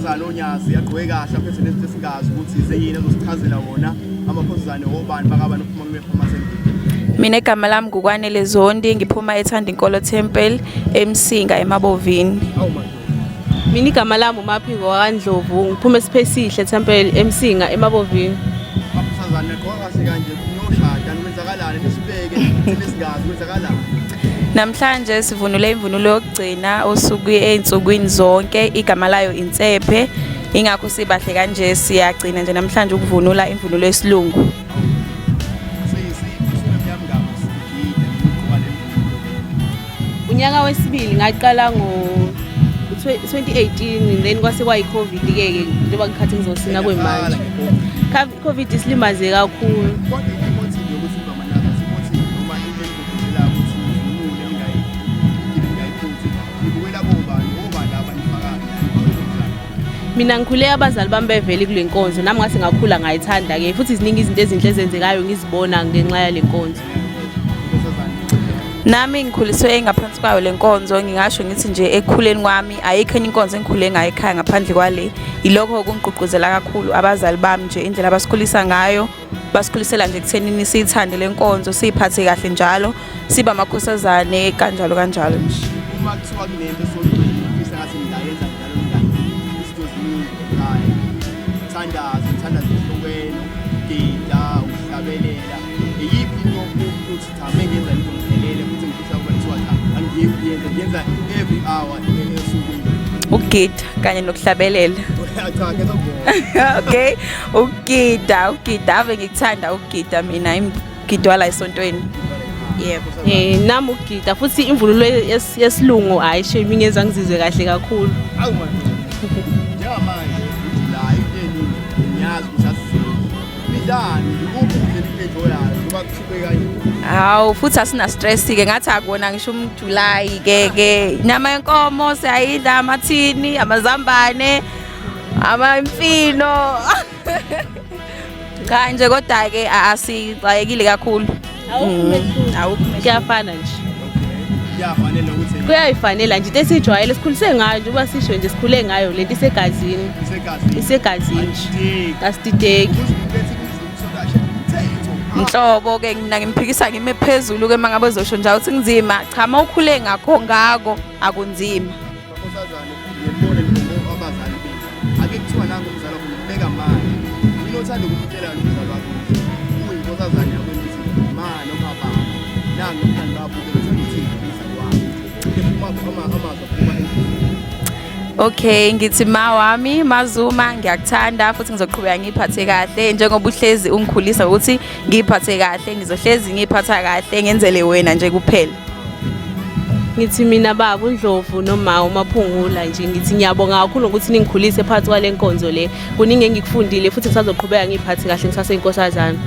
amakhosazane onyazi agqoke kahle aphethe nezinto esingazi ukuthi zeyini azosichazela wona amakhosazane obani bakabani uphuma kule-format. Mina igama lami ngukwanele Zondi, ngiphuma eThanda Inkolo Temple eMsinga eMabovini. Mina igama lami uMaphiko waNdlovu, ngiphuma eSiphesihle Temple eMsinga eMabovini. Amakhosazane agqoka kahle kanje kunoshada kwenzakalani nesibeke lesingazi kwenzakalani. Namhlanje sivunule imvunulo yokugcina osuku einsukwini zonke, igama layo Insephe, ingakho sibahle kanje siyagcina nje namhlanje ukuvunula imvunulo yesilungu. Unyaka wesibili ngaqala ngo-2018 then kwase kwayi-COVID ke njengoba ngikhathi ngizosina kwemanje. COVID isilimaze kakhulu. Mina ngikhule abazali bami bevele kule nkonzo, nami ngase ngakhula ngayithanda ke futhi ziningi izinto ezinhle ezenzekayo ngizibona ngenxa yale nkonzo. Nami ngikhuliswe ngaphansi kwayo le nkonzo, ngingasho ngithi nje ekukhuleni kwami ayikho enye inkonzo engikhule ngayo ekhaya ngaphandle kwale. Ilokho kungigqugquzela kakhulu abazali bami nje indlela abasikhulisa ngayo, basikhulisela nje ekuthenini siyithande le nkonzo, siyiphathe kahle njalo, siba amakhosazane kanjalo kanjalo nje. Uma kuthiwa kunento esontweni ngifisa ngathi ngiyayenza njalo njalo. Izinto ziningi ekhaya. Ngithandaza esihlokweni, ukugida, ukuhlabelela. Iyiphi into ukuthi cha mengenza into ngiphelele futhi ngifisa ukuthiwa cha ngiyenza every hour esukwini. Ukugida kanye nokuhlabelela. Cha ngezobona. Okay, ukugida ave ngikuthanda ukugida mina imgidwa la esontweni. Yebo. Nami ukugida futhi imvunulo yesilungu hayi shame ingenza ngizizwe kahle kakhulu. Awu manje. Njengamanje la into ngiyazi ukuthi asizini ukuphi into enjoyayo ngoba kuhluke kanje. Hawu futhi asina stress ke ngathi akubona ngisho uMjuly ke nyama yenkomo siyayidla, amathini, amazambane, amamfino. Kanje kodwa ke asixayekile kakhulu. Kuyafana nje. Kuyafanele ukuthi kuyayifanela nje into esijwayele sikhulise ngayo nje uba sisho nje sikhule ngayo lento isegazini. Isegazini nje. Asidideki. Inhlobo ke mina ngimphikisa ngime phezulu ke mangabe uzosho njalo ukuthi ngizima, cha mawukhule ngakho ngako akunzima. Amakhosazane ngiyibona njengoba abazali bethu. Ake kuthiwa nangu umzala ukubeka manje. Mina uthanda ukumtshela umzala wakho. Uyinkosazane yakho ukuthi ma noma baba. Nangu umntana wakho ukuthi umzala wakho. Okay, ngithi ma wami Mazuma ngiyakuthanda futhi ngizoqhubeka ngiphathe kahle njengoba uhlezi ungikhulisa ukuthi ngiphathe kahle, ngizohlezi ngiphatha kahle ngenzele wena nje kuphela. Ngithi mina baba uNdlovu noma uMaphungula nje ngithi ngiyabonga kakhulu ukuthi ningikhulise phakathi kwale nkonzo le. Kuningi engikufundile futhi ngisazoqhubeka ngiphathe kahle ngisase inkosazana.